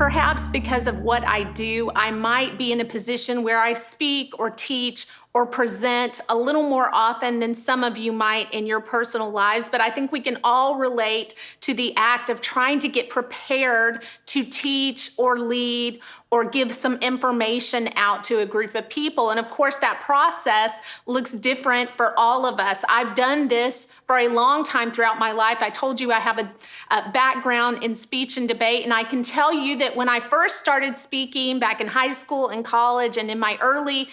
Perhaps because of what I do, I might be in a position where I speak or teach or present a little more often than some of you might in your personal lives, but I think we can all relate to the act of trying to get prepared to teach or lead or give some information out to a group of people. And of course, that process looks different for all of us. I've done this for a long time throughout my life. I told you I have a background in speech and debate, and I can tell you that when I first started speaking back in high school and college and in my early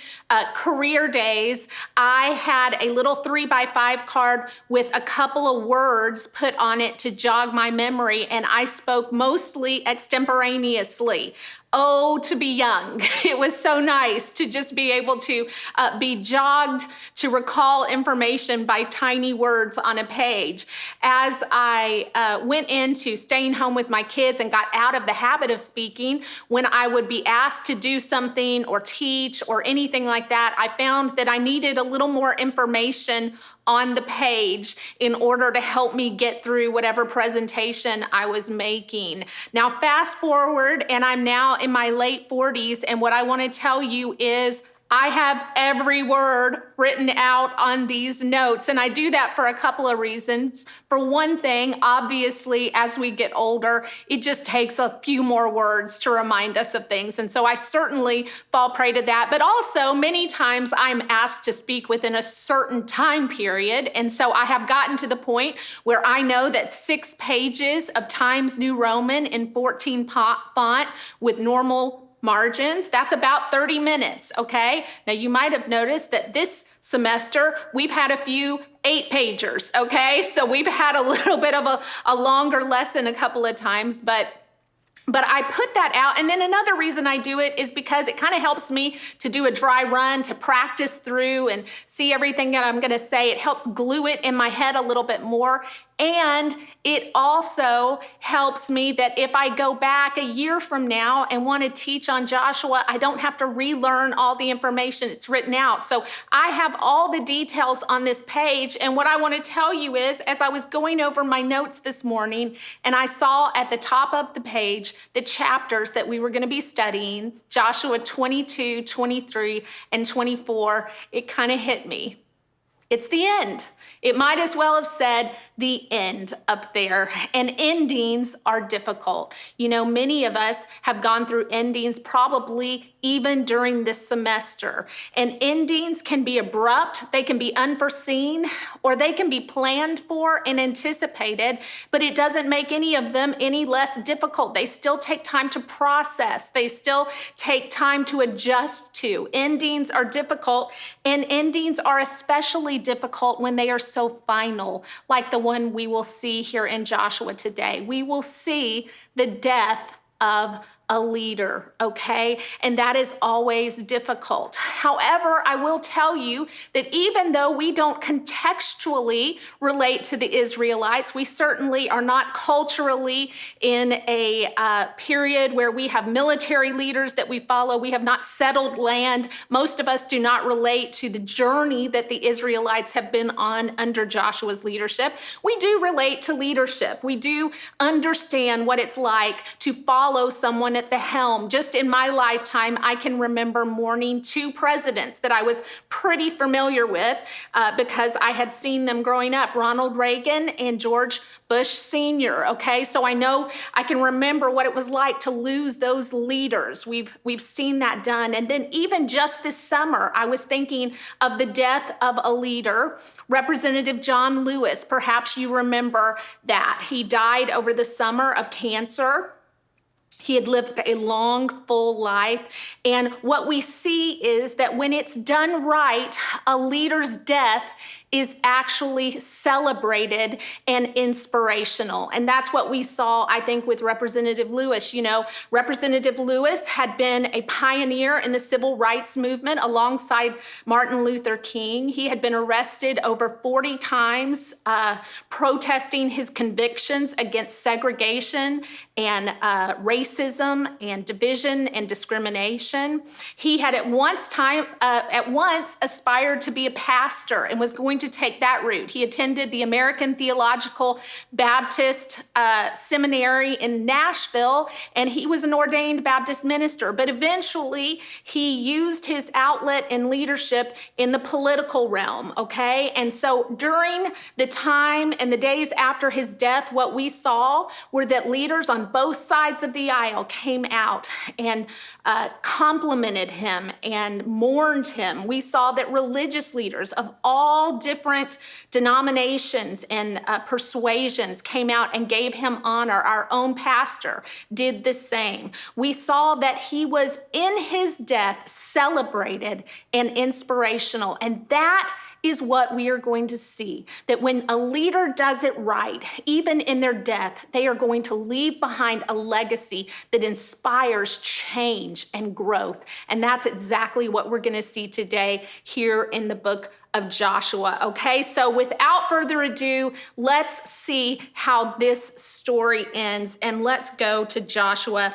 career days, I had a little 3x5 card with a couple of words put on it to jog my memory, and I spoke mostly extemporaneously. Oh, to be young. It was so nice to just be able to be jogged to recall information by tiny words on a page. As I went into staying home with my kids and got out of the habit of speaking, when I would be asked to do something or teach or anything like that, I found that I needed a little more information on the page in order to help me get through whatever presentation I was making. Now, fast forward, and I'm now in my late 40s, and what I want to tell you is I have every word written out on these notes, and I do that for a couple of reasons. For one thing, obviously, as we get older, it just takes a few more words to remind us of things, and so I certainly fall prey to that. But also, many times I'm asked to speak within a certain time period, and so I have gotten to the point where I know that 6 pages of Times New Roman in 14 font with normal margins, that's about 30 minutes, okay? Now you might have noticed that this semester, we've had a few 8-pagers, okay? So we've had a little bit of a longer lesson a couple of times, but I put that out. And then another reason I do it is because it kind of helps me to do a dry run, to practice through and see everything that I'm gonna say. It helps glue it in my head a little bit more. And it also helps me that if I go back a year from now and want to teach on Joshua, I don't have to relearn all the information. It's written out. So I have all the details on this page. And what I want to tell you is, as I was going over my notes this morning, and I saw at the top of the page the chapters that we were going to be studying, Joshua 22, 23, and 24, it kind of hit me. It's the end. It might as well have said the end up there. And endings are difficult. You know, many of us have gone through endings probably even during this semester. And endings can be abrupt, they can be unforeseen, or they can be planned for and anticipated, but it doesn't make any of them any less difficult. They still take time to process. They still take time to adjust to. Endings are difficult, and endings are especially difficult when they are so final, like the one we will see here in Joshua today. We will see the death of a leader, okay? And that is always difficult. However, I will tell you that even though we don't contextually relate to the Israelites, we certainly are not culturally in a period where we have military leaders that we follow. We have not settled land. Most of us do not relate to the journey that the Israelites have been on under Joshua's leadership. We do relate to leadership. We do understand what it's like to follow someone at the helm. Just in my lifetime, I can remember mourning 2 presidents that I was pretty familiar with because I had seen them growing up, Ronald Reagan and George Bush Sr., okay? So I know I can remember what it was like to lose those leaders. We've seen that done. And then even just this summer, I was thinking of the death of a leader, Representative John Lewis. Perhaps you remember that. He died over the summer of cancer. He had lived a long, full life. And what we see is that when it's done right, a leader's death is actually celebrated and inspirational. And that's what we saw, I think, with Representative Lewis. You know, Representative Lewis had been a pioneer in the civil rights movement alongside Martin Luther King. He had been arrested over 40 times protesting his convictions against segregation and racism racism and division and discrimination. He had at once aspired to be a pastor and was going to take that route. He attended the American Theological Baptist Seminary in Nashville, and he was an ordained Baptist minister. But eventually, he used his outlet in leadership in the political realm, okay? And so during the time and the days after his death, what we saw were that leaders on both sides of the aisle came out and complimented him and mourned him. We saw that religious leaders of all different denominations and persuasions came out and gave him honor. Our own pastor did the same. We saw that he was in his death celebrated and inspirational. And that is what we are going to see, that when a leader does it right, even in their death, they are going to leave behind a legacy that inspires change and growth. And that's exactly what we're going to see today here in the book of Joshua. Okay, so without further ado, let's see how this story ends. And let's go to Joshua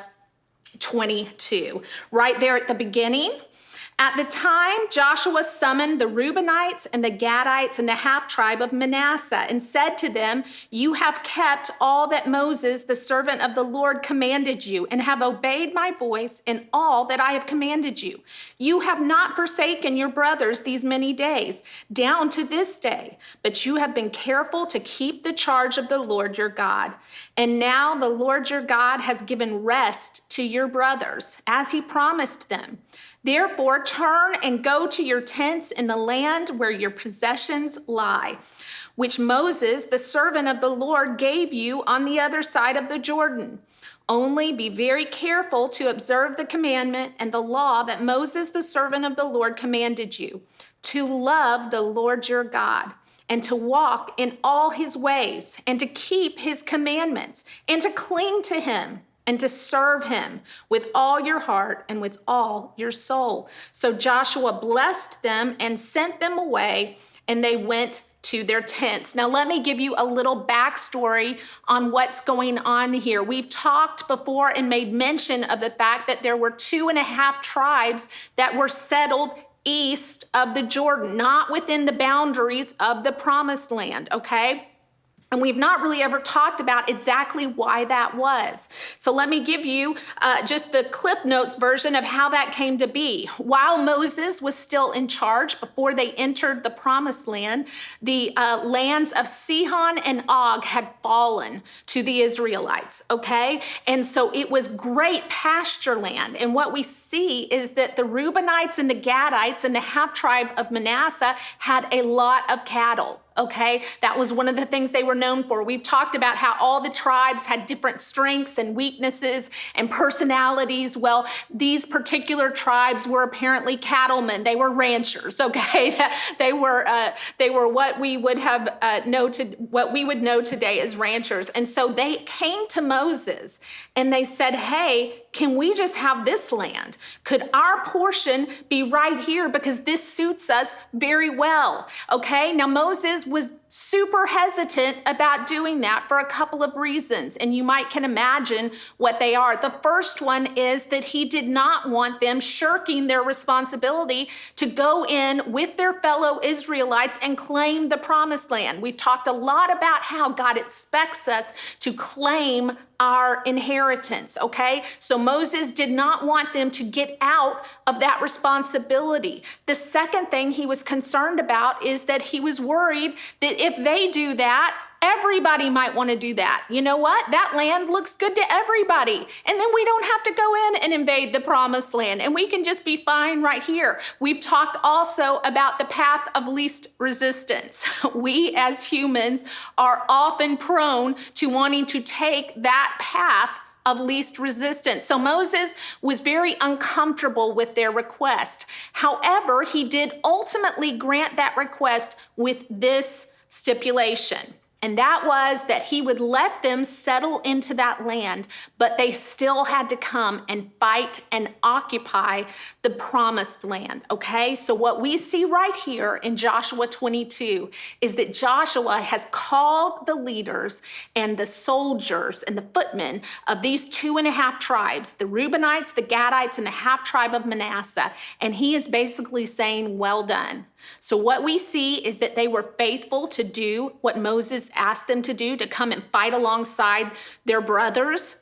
22. Right there at the beginning. At the time, Joshua summoned the Reubenites and the Gadites and the half-tribe of Manasseh and said to them, "You have kept all that Moses, the servant of the Lord, commanded you and have obeyed my voice in all that I have commanded you. You have not forsaken your brothers these many days, down to this day, but you have been careful to keep the charge of the Lord your God. And now the Lord your God has given rest to your brothers, as he promised them. Therefore, turn and go to your tents in the land where your possessions lie, which Moses, the servant of the Lord, gave you on the other side of the Jordan. Only be very careful to observe the commandment and the law that Moses, the servant of the Lord, commanded you, to love the Lord your God, and to walk in all his ways, and to keep his commandments, and to cling to him, and to serve him with all your heart and with all your soul." So Joshua blessed them and sent them away, and they went to their tents. Now, let me give you a little backstory on what's going on here. We've talked before and made mention of the fact that there were 2.5 tribes that were settled east of the Jordan, not within the boundaries of the promised land, okay? And we've not really ever talked about exactly why that was. So let me give you just the Cliff Notes version of how that came to be. While Moses was still in charge, before they entered the promised land, the lands of Sihon and Og had fallen to the Israelites, okay? And so it was great pasture land. And what we see is that the Reubenites and the Gadites and the half-tribe of Manasseh had a lot of cattle. Okay, that was one of the things they were known for. We've talked about how all the tribes had different strengths and weaknesses and personalities. Well, these particular tribes were apparently cattlemen. They were ranchers. Okay, they were what we would have what we would know today as ranchers. And so they came to Moses and they said, "Hey, can we just have this land? Could our portion be right here, because this suits us very well?" Okay, now Moses was super hesitant about doing that for a couple of reasons, and you can imagine what they are. The first one is that he did not want them shirking their responsibility to go in with their fellow Israelites and claim the promised land. We've talked a lot about how God expects us to claim our inheritance, okay? So Moses did not want them to get out of that responsibility. The second thing he was concerned about is that he was worried that if they do that, everybody might want to do that. You know what? That land looks good to everybody. And then we don't have to go in and invade the promised land, and we can just be fine right here. We've talked also about the path of least resistance. We as humans are often prone to wanting to take that path of least resistance. So Moses was very uncomfortable with their request. However, he did ultimately grant that request with this stipulation. And that was that he would let them settle into that land, but they still had to come and fight and occupy the promised land, okay? So what we see right here in Joshua 22 is that Joshua has called the leaders and the soldiers and the footmen of these 2.5 tribes, the Reubenites, the Gadites, and the half tribe of Manasseh, and he is basically saying, well done. So what we see is that they were faithful to do what Moses asked them to do, to come and fight alongside their brothers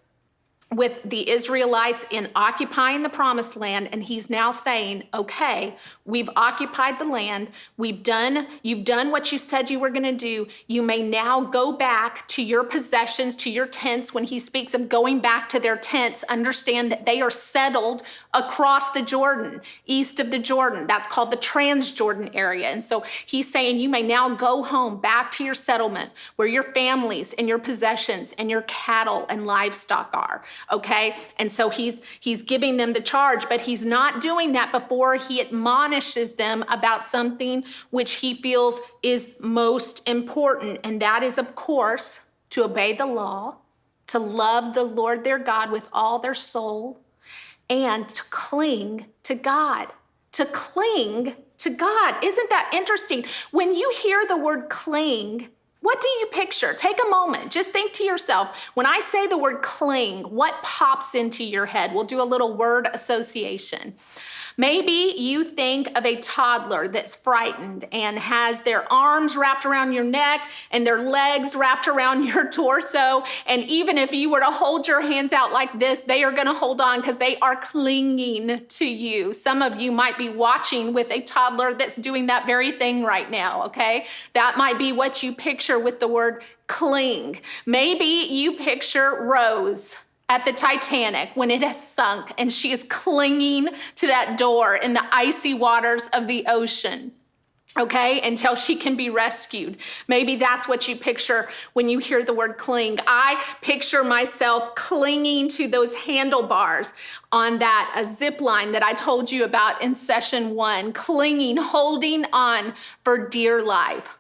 with the Israelites in occupying the promised land. And he's now saying, okay, we've occupied the land. You've done what you said you were going to do. You may now go back to your possessions, to your tents. When he speaks of going back to their tents, understand that they are settled across the Jordan, east of the Jordan. That's called the Transjordan area. And so he's saying you may now go home back to your settlement where your families and your possessions and your cattle and livestock are. Okay, and so he's giving them the charge, but he's not doing that before he admonishes them about something which he feels is most important, and that is, of course, to obey the law, to love the Lord their God with all their soul, and to cling to God. To cling to God. Isn't that interesting? When you hear the word cling, what do you picture? Take a moment. Just think to yourself, when I say the word cling, what pops into your head? We'll do a little word association. Maybe you think of a toddler that's frightened and has their arms wrapped around your neck and their legs wrapped around your torso. And even if you were to hold your hands out like this, they are going to hold on because they are clinging to you. Some of you might be watching with a toddler that's doing that very thing right now, okay? That might be what you picture with the word cling. Maybe you picture Rose at the Titanic when it has sunk and she is clinging to that door in the icy waters of the ocean, okay, until she can be rescued. Maybe that's what you picture when you hear the word cling. I picture myself clinging to those handlebars on that zip line that I told you about in session 1, clinging, holding on for dear life.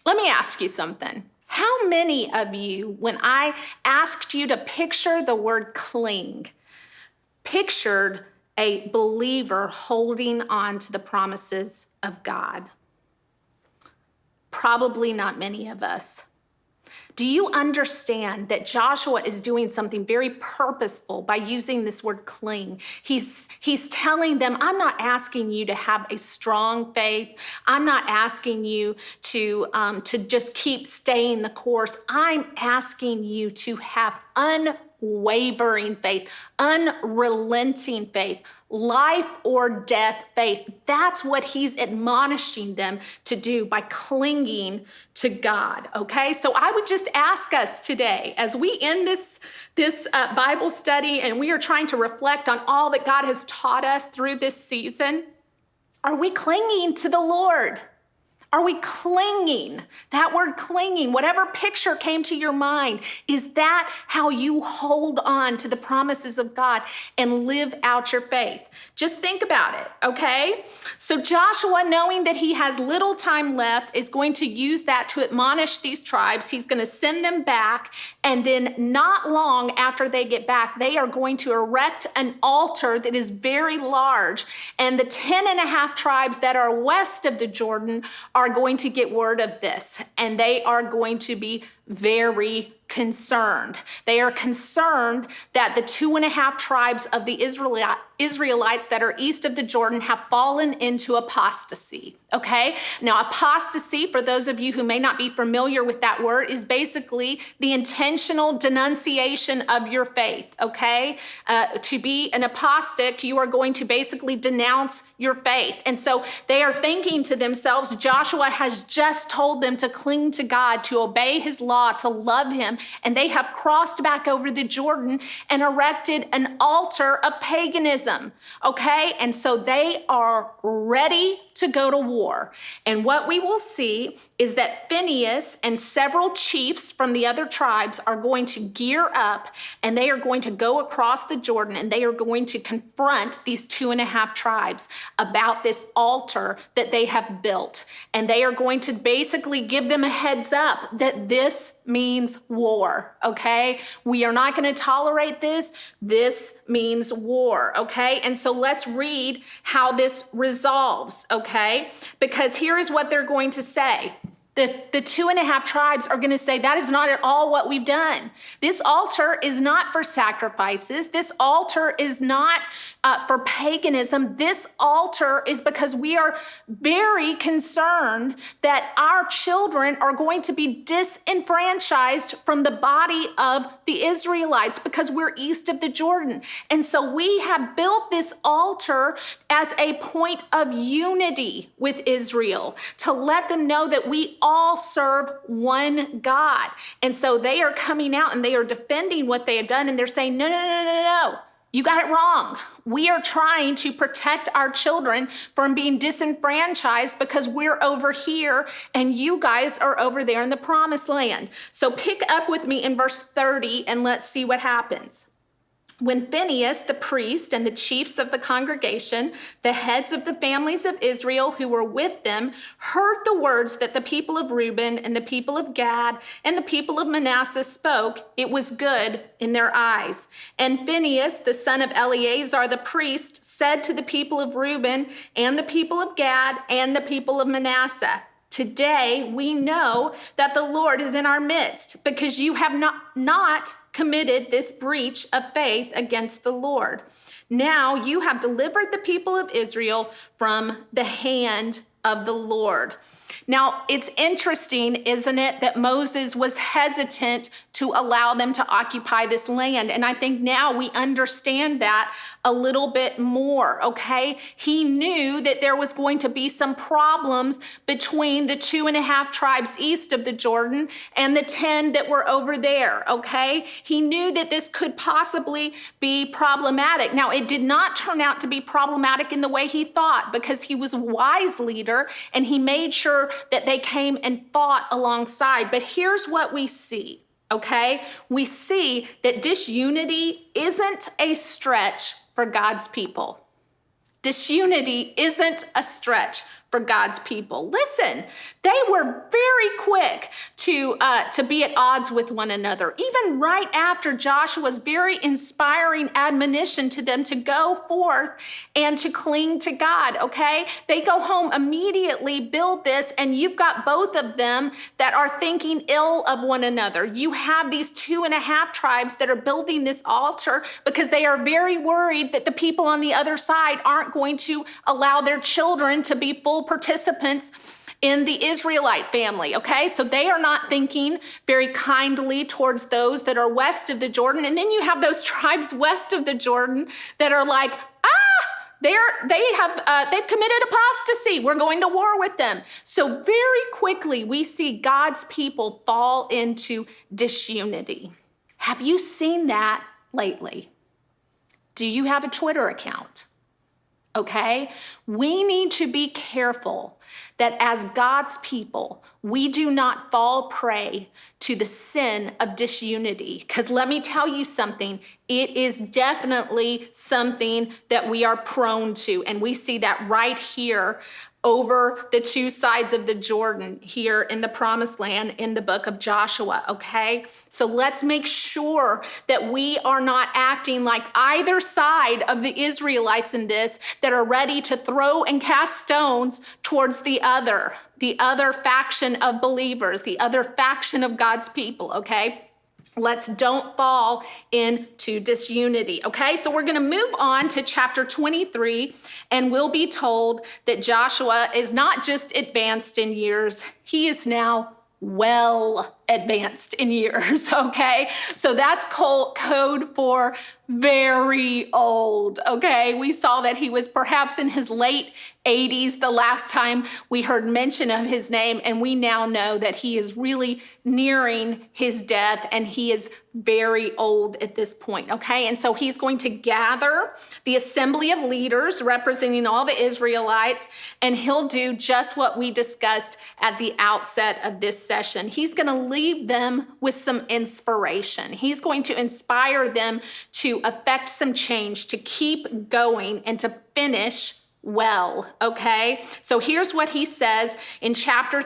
Let me ask you something. How many of you, when I asked you to picture the word cling, pictured a believer holding on to the promises of God? Probably not many of us. Do you understand that Joshua is doing something very purposeful by using this word cling? He's telling them, I'm not asking you to have a strong faith. I'm not asking you to just keep staying the course. I'm asking you to have unwavering faith, unrelenting faith, life or death faith. That's what he's admonishing them to do by clinging to God, okay? So I would just ask us today, as we end this Bible study and we are trying to reflect on all that God has taught us through this season, are we clinging to the Lord? Are we clinging? That word clinging, whatever picture came to your mind, is that how you hold on to the promises of God and live out your faith? Just think about it, okay? So Joshua, knowing that he has little time left, is going to use that to admonish these tribes. He's going to send them back, and then not long after they get back, they are going to erect an altar that is very large, and the 10.5 tribes that are west of the Jordan are going to get word of this, and they are going to be very concerned. They are concerned that the 2.5 tribes of the Israelites that are east of the Jordan have fallen into apostasy, okay? Now, apostasy, for those of you who may not be familiar with that word, is basically the intentional denunciation of your faith, okay? To be an apostate, you are going to basically denounce your faith. And so they are thinking to themselves, Joshua has just told them to cling to God, to obey his law, to love him, and they have crossed back over the Jordan and erected an altar of paganism, okay? And so they are ready to go to war. And what we will see is that Phinehas and several chiefs from the other tribes are going to gear up, and they are going to go across the Jordan, and they are going to confront these 2.5 tribes about this altar that they have built. And they are going to basically give them a heads up that this means war, okay? We are not going to tolerate this. This means war, okay? And so let's read how this resolves, okay? Because here is what they're going to say. The 2.5 tribes are going to say, that is not at all what we've done. This altar is not for sacrifices. This altar is not for paganism. This altar is because we are very concerned that our children are going to be disenfranchised from the body of the Israelites because we're east of the Jordan. And so we have built this altar as a point of unity with Israel to let them know that we all serve one God. And so they are coming out and they are defending what they have done, and they're saying, no. You got it wrong. We are trying to protect our children from being disenfranchised because we're over here and you guys are over there in the promised land. So pick up with me in verse 30 and let's see what happens. When Phinehas, the priest, and the chiefs of the congregation, the heads of the families of Israel who were with them, heard the words that the people of Reuben and the people of Gad and the people of Manasseh spoke, it was good in their eyes. And Phinehas, the son of Eleazar the priest, said to the people of Reuben and the people of Gad and the people of Manasseh, today we know that the Lord is in our midst, because you have not committed this breach of faith against the Lord. Now you have delivered the people of Israel from the hand of the Lord. Now, it's interesting, isn't it, that Moses was hesitant to allow them to occupy this land. And I think now we understand that a little bit more, okay? He knew that there was going to be some problems between the 2.5 tribes east of the Jordan and the 10 that were over there, okay? He knew that this could possibly be problematic. Now, it did not turn out to be problematic in the way he thought, because he was a wise leader and he made sure that they came and fought alongside. But here's what we see, okay? We see that disunity isn't a stretch for God's people. Disunity isn't a stretch for God's people. Listen, they were very quick to be at odds with one another, even right after Joshua's very inspiring admonition to them to go forth and to cling to God, okay? They go home immediately, build this, and you've got both of them that are thinking ill of one another. You have these 2.5 tribes that are building this altar because they are very worried that the people on the other side aren't going to allow their children to be full participants in the Israelite family, okay? So they are not thinking very kindly towards those that are west of the Jordan. And then you have those tribes west of the Jordan that are like, they've committed apostasy. We're going to war with them. So very quickly, we see God's people fall into disunity. Have you seen that lately? Do you have a Twitter account? Okay, we need to be careful that as God's people, we do not fall prey to the sin of disunity. Because let me tell you something, it is definitely something that we are prone to. And we see that right here over the 2 sides of the Jordan here in the promised land in the book of Joshua, okay? So let's make sure that we are not acting like either side of the Israelites in this, that are ready to throw and cast stones towards the other faction of believers, the other faction of God's people, okay? Let's don't fall into disunity, okay? So we're going to move on to chapter 23, and we'll be told that Joshua is not just advanced in years, he is now well advanced in years, okay? So that's code for very old, okay? We saw that he was perhaps in his late 80s the last time we heard mention of his name, and we now know that he is really nearing his death, and he is very old at this point, okay? And so he's going to gather the assembly of leaders representing all the Israelites, and he'll do just what we discussed at the outset of this session. He's going to leave them with some inspiration. He's going to inspire them to affect some change, to keep going, and to finish well, okay? So here's what he says in chapter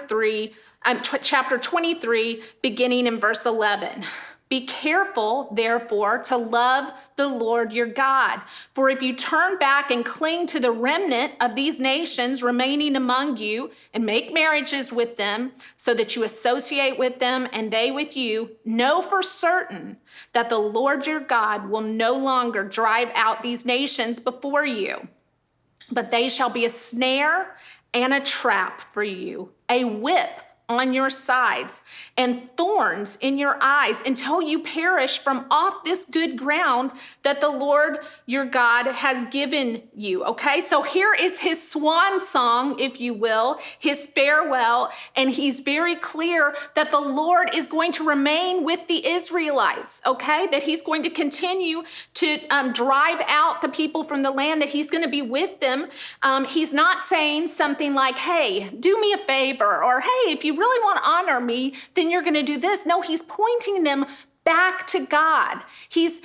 23, beginning in verse 11. Be careful, therefore, to love the Lord your God. For if you turn back and cling to the remnant of these nations remaining among you and make marriages with them so that you associate with them and they with you, know for certain that the Lord your God will no longer drive out these nations before you, but they shall be a snare and a trap for you, a whip on your sides and thorns in your eyes until you perish from off this good ground that the Lord your God has given you. Okay, so here is his swan song, if you will, his farewell, and he's very clear that the Lord is going to remain with the Israelites, okay, that he's going to continue to drive out the people from the land, that he's going to be with them. He's not saying something like, hey, do me a favor, or hey, if you really want to honor me, then you're going to do this. No, he's pointing them back to God. He's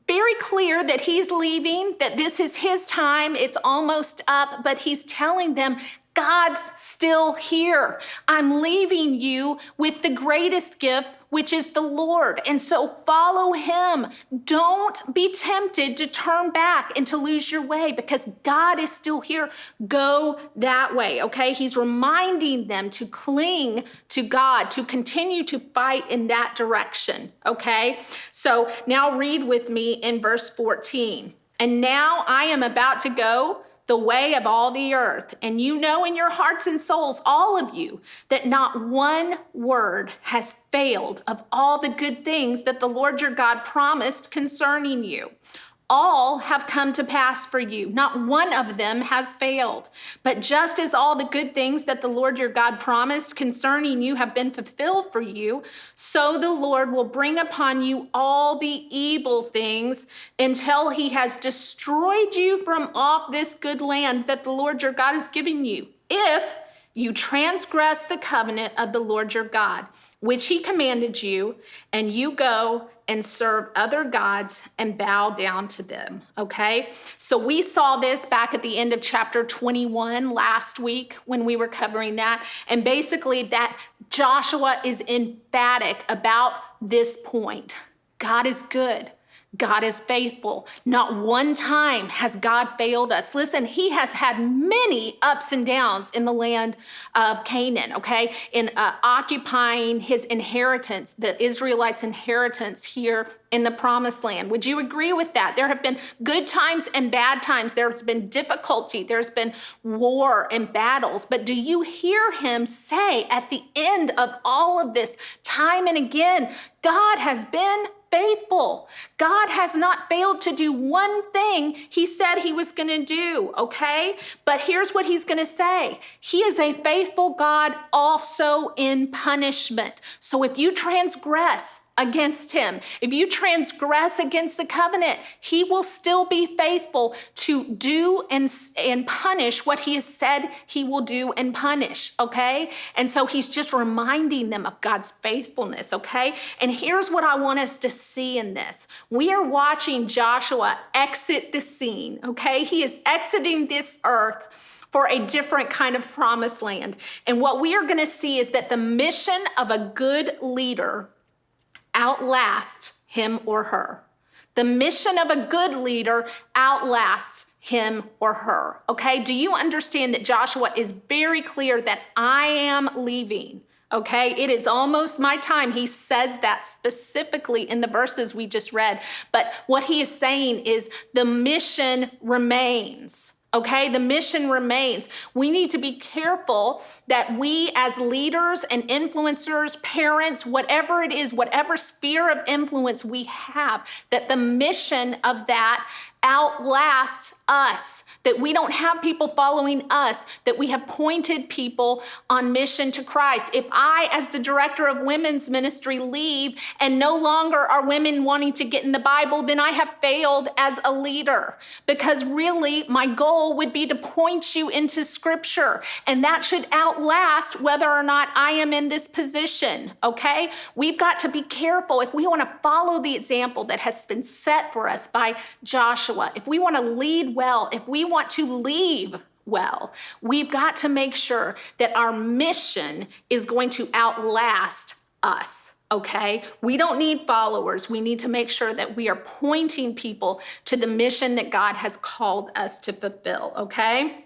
very clear that he's leaving, that this is his time. It's almost up, but he's telling them, God's still here. I'm leaving you with the greatest gift, which is the Lord. And so follow him. Don't be tempted to turn back and to lose your way because God is still here. Go that way, okay? He's reminding them to cling to God, to continue to fight in that direction, okay? So now read with me in verse 14. And now I am about to go the way of all the earth. And you know in your hearts and souls, all of you, that not one word has failed of all the good things that the Lord your God promised concerning you. All have come to pass for you. Not one of them has failed. But just as all the good things that the Lord your God promised concerning you have been fulfilled for you, so the Lord will bring upon you all the evil things until he has destroyed you from off this good land that the Lord your God is giving you, if you transgress the covenant of the Lord your God, which he commanded you, and you go and serve other gods and bow down to them, okay? So we saw this back at the end of chapter 21 last week when we were covering that. And basically that Joshua is emphatic about this point. God is good. God is faithful. Not one time has God failed us. Listen, he has had many ups and downs in the land of Canaan, okay? In occupying his inheritance, the Israelites' inheritance here in the promised land. Would you agree with that? There have been good times and bad times. There's been difficulty. There's been war and battles. But do you hear him say at the end of all of this, time and again, God has been faithful. God has not failed to do one thing he said he was going to do, okay? But here's what he's going to say. He is a faithful God also in punishment. So if you transgress against him, if you transgress against the covenant, he will still be faithful to do and punish what he has said he will do and punish, okay? And so he's just reminding them of God's faithfulness, okay? And here's what I want us to see in this. We are watching Joshua exit the scene, okay? He is exiting this earth for a different kind of promised land. And what we are going to see is that the mission of a good leader outlasts him or her. The mission of a good leader outlasts him or her, okay? Do you understand that Joshua is very clear that I am leaving, okay? It is almost my time. He says that specifically in the verses we just read. But what he is saying is the mission remains, Okay, the mission remains. We need to be careful that we as leaders and influencers, parents, whatever it is, whatever sphere of influence we have, that the mission of that outlasts us, that we don't have people following us, that we have pointed people on mission to Christ. If I, as the director of women's ministry, leave and no longer are women wanting to get in the Bible, then I have failed as a leader, because really my goal would be to point you into Scripture, and that should outlast whether or not I am in this position, okay? We've got to be careful if we want to follow the example that has been set for us by Joshua. If we want to lead well, if we want to leave well, we've got to make sure that our mission is going to outlast us. Okay, we don't need followers. We need to make sure that we are pointing people to the mission that God has called us to fulfill. Okay.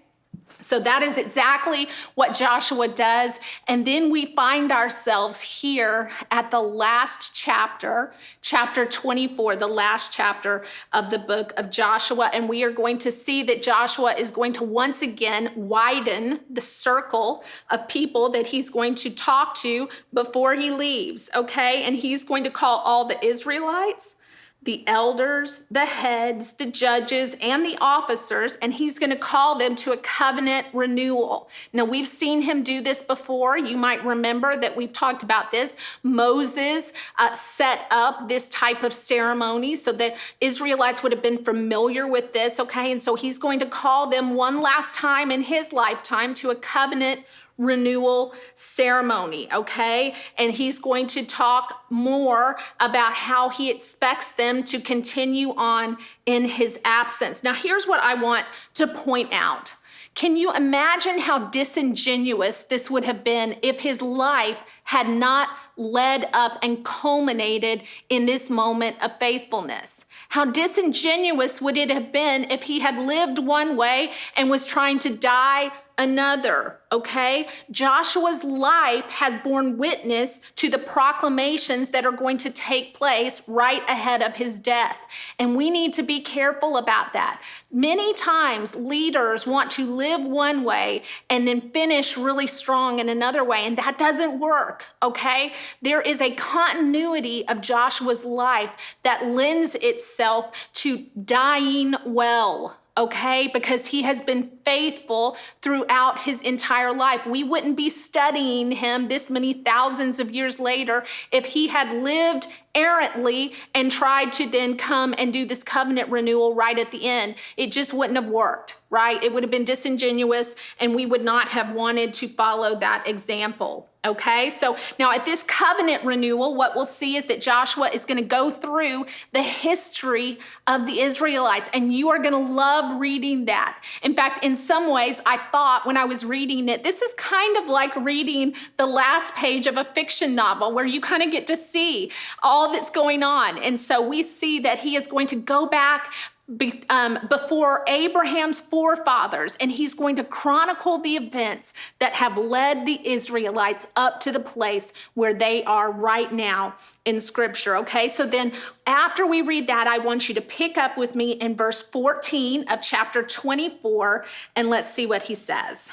So that is exactly what Joshua does. And then we find ourselves here at the last chapter, chapter 24, the last chapter of the book of Joshua. And we are going to see that Joshua is going to once again widen the circle of people that he's going to talk to before he leaves. Okay. And he's going to call all the Israelites, the elders, the heads, the judges, and the officers, and he's going to call them to a covenant renewal. Now, we've seen him do this before. You might remember that we've talked about this. Moses set up this type of ceremony so that Israelites would have been familiar with this, okay? And so he's going to call them one last time in his lifetime to a covenant renewal ceremony, okay? And he's going to talk more about how he expects them to continue on in his absence. Now, here's what I want to point out. Can you imagine how disingenuous this would have been if his life had not led up and culminated in this moment of faithfulness? How disingenuous would it have been if he had lived one way and was trying to die another, okay? Joshua's life has borne witness to the proclamations that are going to take place right ahead of his death. And we need to be careful about that. Many times leaders want to live one way and then finish really strong in another way, and that doesn't work, okay? There is a continuity of Joshua's life that lends itself to dying well, okay? Because he has been faithful throughout his entire life. We wouldn't be studying him this many thousands of years later if he had lived errantly and tried to then come and do this covenant renewal right at the end. It just wouldn't have worked, right? It would have been disingenuous, and we would not have wanted to follow that example. Okay, so now at this covenant renewal, what we'll see is that Joshua is going to go through the history of the Israelites, and you are going to love reading that. In fact, in some ways, I thought when I was reading it, this is kind of like reading the last page of a fiction novel where you kind of get to see all that's going on. And so we see that he is going to go back before Abraham's forefathers, and he's going to chronicle the events that have led the Israelites up to the place where they are right now in Scripture, okay? So then after we read that, I want you to pick up with me in verse 14 of chapter 24, and let's see what he says.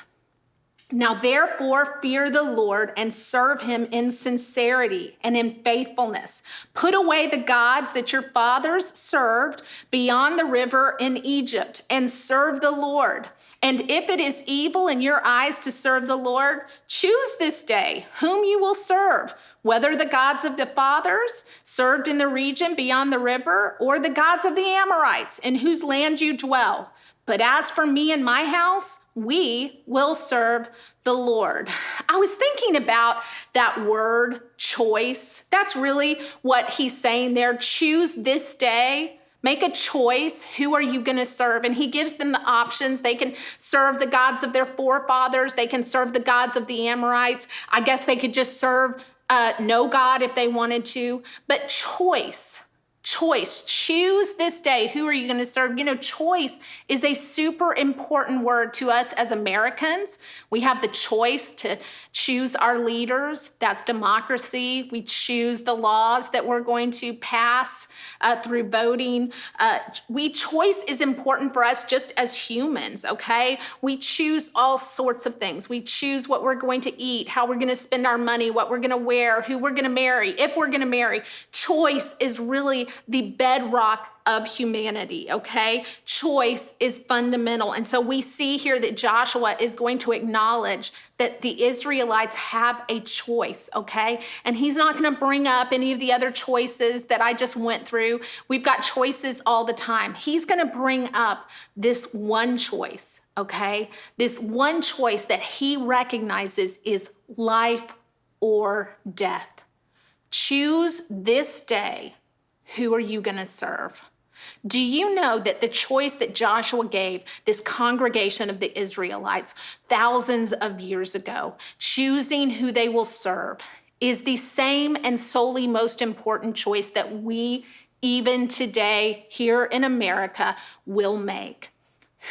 Now, therefore, fear the Lord and serve him in sincerity and in faithfulness. Put away the gods that your fathers served beyond the river in Egypt, and serve the Lord. And if it is evil in your eyes to serve the Lord, choose this day whom you will serve, whether the gods of the fathers served in the region beyond the river, or the gods of the Amorites in whose land you dwell. But as for me and my house, we will serve the Lord. I was thinking about that word choice. That's really what he's saying there. Choose this day. Make a choice. Who are you going to serve? And he gives them the options. They can serve the gods of their forefathers. They can serve the gods of the Amorites. I guess they could just serve no God if they wanted to. But choice. Choice. Choose this day. Who are you going to serve? You know, choice is a super important word to us as Americans. We have the choice to choose our leaders. That's democracy. We choose the laws that we're going to pass through voting. Choice is important for us just as humans, okay? We choose all sorts of things. We choose what we're going to eat, how we're going to spend our money, what we're going to wear, who we're going to marry, if we're going to marry. Choice is really the bedrock of humanity, okay? Choice is fundamental. And so we see here that Joshua is going to acknowledge that the Israelites have a choice, okay? And he's not going to bring up any of the other choices that I just went through. We've got choices all the time. He's going to bring up this one choice, okay? This one choice that he recognizes is life or death. Choose this day. Who are you going to serve? Do you know that the choice that Joshua gave this congregation of the Israelites thousands of years ago, choosing who they will serve, is the same and solely most important choice that we, even today here in America, will make?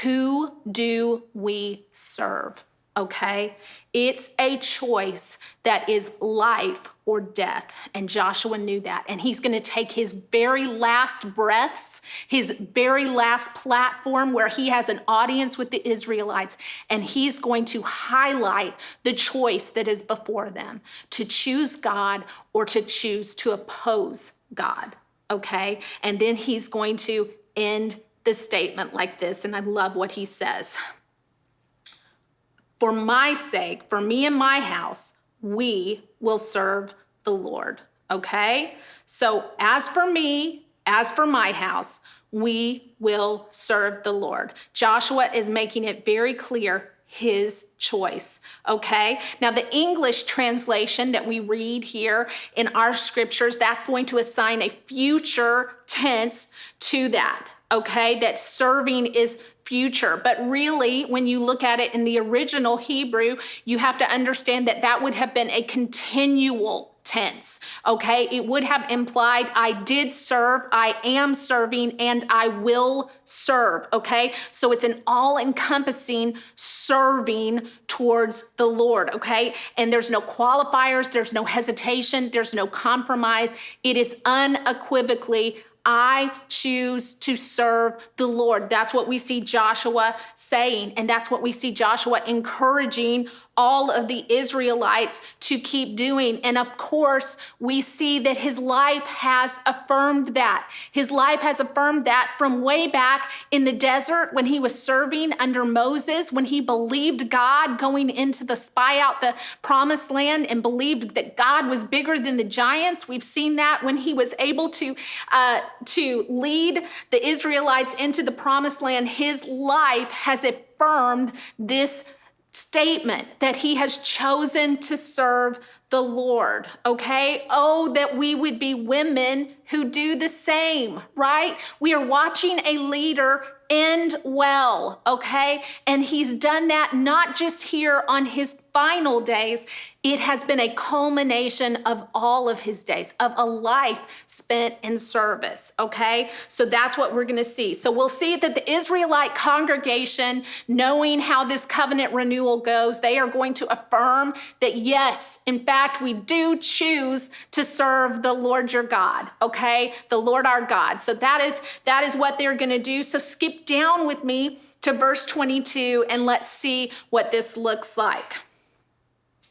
Who do we serve? Okay? It's a choice that is life or death. And Joshua knew that. And he's going to take his very last breaths, his very last platform where he has an audience with the Israelites, and he's going to highlight the choice that is before them, to choose God or to choose to oppose God. Okay? And then he's going to end the statement like this, and I love what he says. For my sake, for me and my house, we will serve the Lord, okay? So as for me, as for my house, we will serve the Lord. Joshua is making it very clear his choice, okay? Now, the English translation that we read here in our scriptures, that's going to assign a future tense to that, okay? That serving is future. But really, when you look at it in the original Hebrew, you have to understand that that would have been a continual tense, okay? It would have implied I did serve, I am serving, and I will serve, okay? So it's an all-encompassing serving towards the Lord, okay? And there's no qualifiers, there's no hesitation, there's no compromise. It is unequivocally I choose to serve the Lord. That's what we see Joshua saying, and that's what we see Joshua encouraging all of the Israelites to keep doing. And of course, we see that his life has affirmed that. His life has affirmed that from way back in the desert when he was serving under Moses, when he believed God going into the spy out the promised land and believed that God was bigger than the giants. We've seen that when he was able to lead the Israelites into the promised land. His life has affirmed this statement that he has chosen to serve the Lord, okay? Oh, that we would be women who do the same, right? We are watching a leader end well, okay? And he's done that not just here on his final days. It has been a culmination of all of his days, of a life spent in service, okay? So that's what we're going to see. So we'll see that the Israelite congregation, knowing how this covenant renewal goes, they are going to affirm that, yes, in fact, we do choose to serve the Lord your God, okay? The Lord our God. So that is what they're going to do. So skip down with me to verse 22 and let's see what this looks like.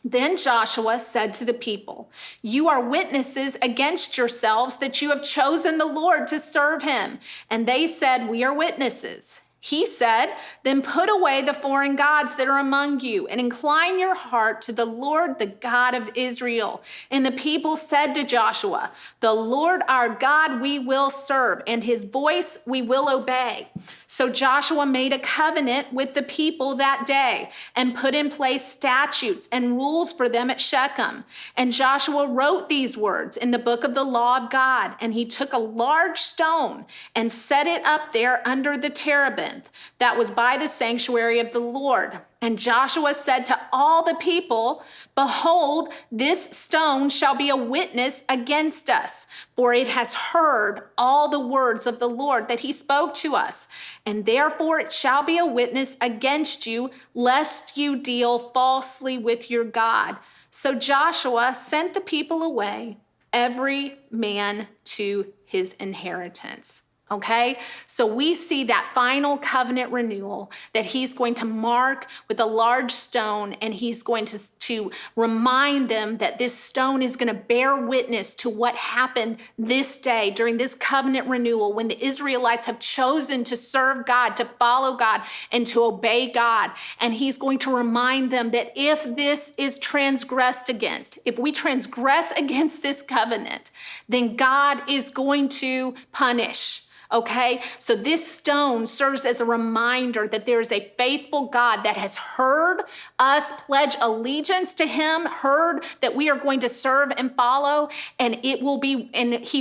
Then Joshua said to the people, "You are witnesses against yourselves that you have chosen the Lord to serve him." And they said, "We are witnesses." He said, "Then put away the foreign gods that are among you and incline your heart to the Lord, the God of Israel." And the people said to Joshua, "The Lord our God we will serve, and his voice we will obey." So Joshua made a covenant with the people that day and put in place statutes and rules for them at Shechem. And Joshua wrote these words in the book of the law of God, and he took a large stone and set it up there under the terebinth that was by the sanctuary of the Lord. And Joshua said to all the people, behold, this stone shall be a witness against us, for it has heard all the words of the Lord that he spoke to us. And therefore it shall be a witness against you, lest you deal falsely with your God. So Joshua sent the people away, every man to his inheritance. Okay, so we see that final covenant renewal that he's going to mark with a large stone, and he's going to remind them that this stone is going to bear witness to what happened this day during this covenant renewal when the Israelites have chosen to serve God, to follow God, and to obey God. And he's going to remind them that if this is transgressed against, if we transgress against this covenant, then God is going to punish. Okay, so this stone serves as a reminder that there is a faithful God that has heard us pledge allegiance to him, heard that we are going to serve and follow, and he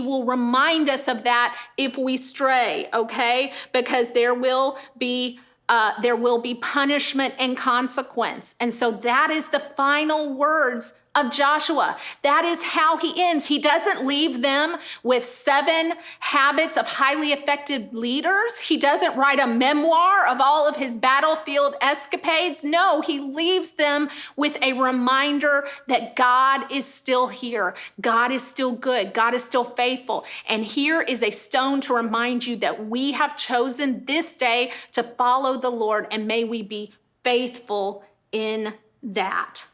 will remind us of that if we stray, okay? Because there will be punishment and consequence. And so that is the final words of Joshua. That is how he ends. He doesn't leave them with 7 habits of highly effective leaders. He doesn't write a memoir of all of his battlefield escapades. No, he leaves them with a reminder that God is still here. God is still good. God is still faithful. And here is a stone to remind you that we have chosen this day to follow the Lord, and may we be faithful in that.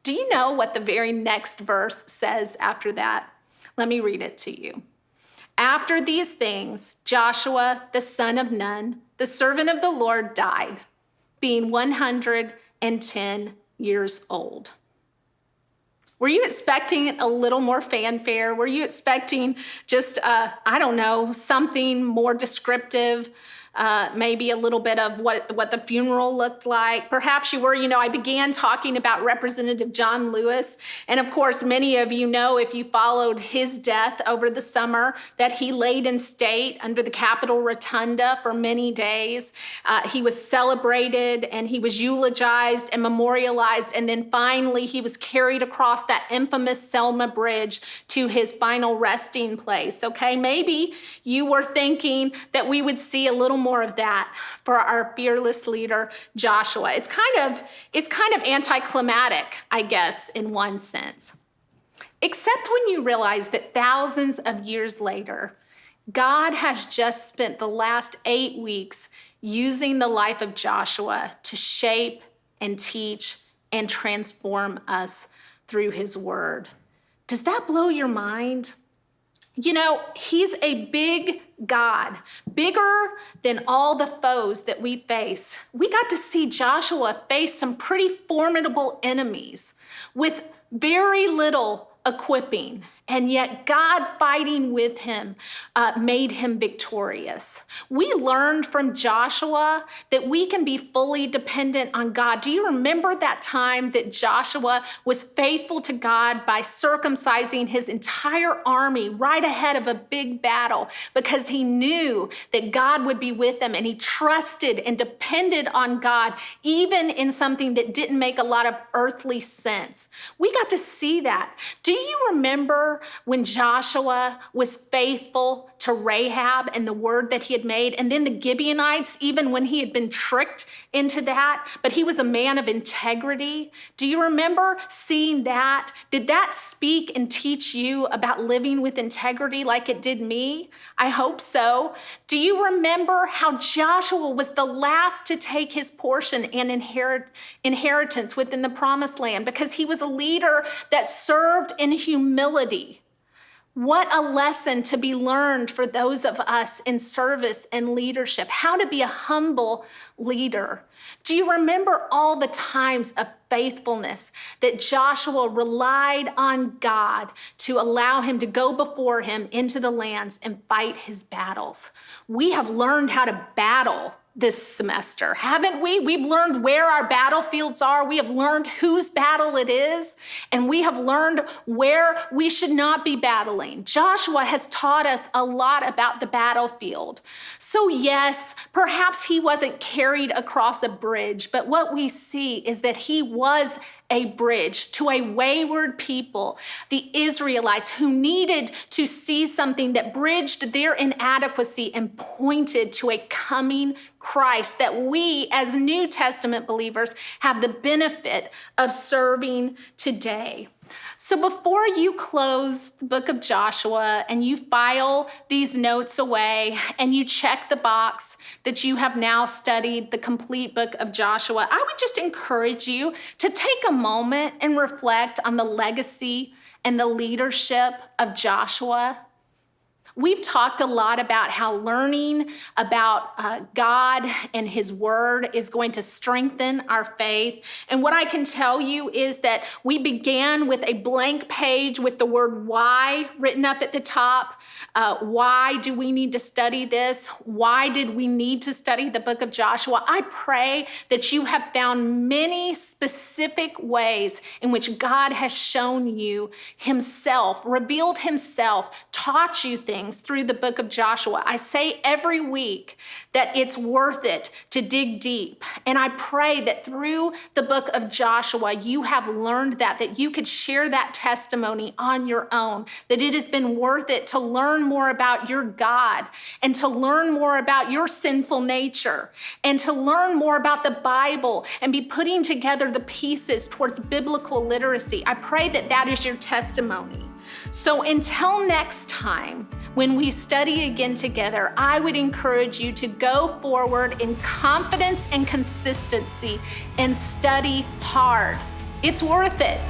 Do you know what the very next verse says after that? Let me read it to you. After these things, Joshua, the son of Nun, the servant of the Lord, died, being 110 years old. Were you expecting a little more fanfare? Were you expecting just, something more descriptive? Maybe a little bit of what the funeral looked like. Perhaps you were, I began talking about Representative John Lewis. And of course, many of you know, if you followed his death over the summer, that he laid in state under the Capitol Rotunda for many days. He was celebrated and he was eulogized and memorialized. And then finally, he was carried across that infamous Selma Bridge to his final resting place. Okay, maybe you were thinking that we would see a little more of that for our fearless leader, Joshua. It's kind of anticlimactic, I guess, in one sense. Except when you realize that thousands of years later, God has just spent the last 8 weeks using the life of Joshua to shape and teach and transform us through his word. Does that blow your mind? He's a big God, bigger than all the foes that we face. We got to see Joshua face some pretty formidable enemies with very little equipping, and yet God fighting with him made him victorious. We learned from Joshua that we can be fully dependent on God. Do you remember that time that Joshua was faithful to God by circumcising his entire army right ahead of a big battle because he knew that God would be with him, and he trusted and depended on God even in something that didn't make a lot of earthly sense? We got to see that. Do you remember when Joshua was faithful to Rahab and the word that he had made? And then the Gibeonites, even when he had been tricked into that, but he was a man of integrity. Do you remember seeing that? Did that speak and teach you about living with integrity like it did me? I hope so. Do you remember how Joshua was the last to take his portion and inheritance within the promised land because he was a leader that served in humility? What a lesson to be learned for those of us in service and leadership, how to be a humble leader. Do you remember all the times of faithfulness that Joshua relied on God to allow him to go before him into the lands and fight his battles? We have learned how to battle this semester, haven't we? We've learned where our battlefields are. We have learned whose battle it is, and we have learned where we should not be battling. Joshua has taught us a lot about the battlefield. So yes, perhaps he wasn't carried across a bridge, but what we see is that he was a bridge to a wayward people, the Israelites, who needed to see something that bridged their inadequacy and pointed to a coming Christ that we as New Testament believers have the benefit of serving today. So before you close the book of Joshua and you file these notes away and you check the box that you have now studied the complete book of Joshua, I would just encourage you to take a moment and reflect on the legacy and the leadership of Joshua. We've talked a lot about how learning about God and his word is going to strengthen our faith. And what I can tell you is that we began with a blank page with the word why written up at the top. Why do we need to study this? Why did we need to study the book of Joshua? I pray that you have found many specific ways in which God has shown you himself, revealed himself, taught you things through the book of Joshua. I say every week that it's worth it to dig deep. And I pray that through the book of Joshua, you have learned that you could share that testimony on your own, that it has been worth it to learn more about your God and to learn more about your sinful nature and to learn more about the Bible and be putting together the pieces towards biblical literacy. I pray that that is your testimony. So until next time, when we study again together, I would encourage you to go forward in confidence and consistency and study hard. It's worth it.